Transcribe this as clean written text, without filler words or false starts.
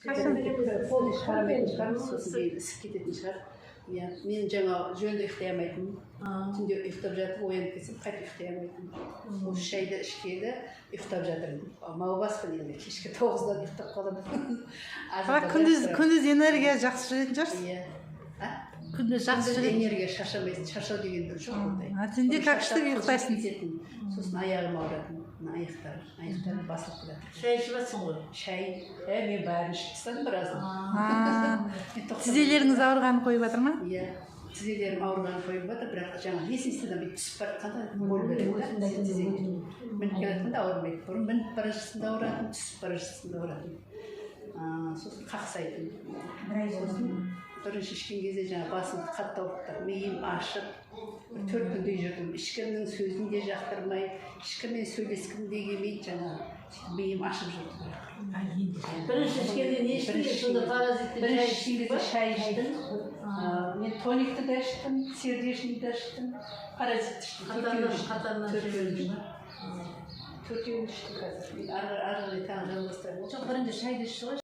Қолын шығармайтын шығар, сосын кейін ісіп кететін шығар. Иә, мен жаңа жөнді ұйықтай алмайтынмын. Түнде ұйықтап жатып оянып кетсем, қайта ұйықтай алмайтынмын. Осы шайды ішкелі ұйықтап жатырмын. Маубаспын енді, кешкі 9-дан ұйықтап қаламын. Күндіз энергия жақсы жүретін шығарсыз? Иә. Күндіз жақсы жүретін. Энергия шаршамайсың, шаршау деген жоқ ондай. Түнде как ішіп ұйықтайсың? Сосын аяғым ауыратын, аяқтары басылып кетеді. Шай ішіп жатсың ғой? Шай, мен бәрін ішіп тастадым біразын. Тізелеріңіз ауырғанын қойып жатыр ма? Иә, тізелерім ауырғанын қойып жатыр, бірақ жаңа лестницадан бүйтіп түсіп бара жатқанда бол береді да тізеге. Мініп келе жатқанда ауырмайды. Бұрын мініп бара жатсам да ауыратын, түсіп бара жатсам да ауыратын. Сосын қақсайтын. Бірінші ішкен кезде жаңа басымды қатты ауыртты, миым ашып, 4 күндей жүрдім. Ешкімнің сөзін де жақтырмай, ешкіммен сөйлескім де келмейді, жаңа миым ашып жүрдім. Бірінші ішкенде не іштің? Сонда паразитті шай іштім. Мен тоникті де іштім, сердечный де іштім, паразитті іштім. Қатарынан Төртеуін іштім қазір. Ары тағы жалғастырамын. бірінші шайды ішті ғой.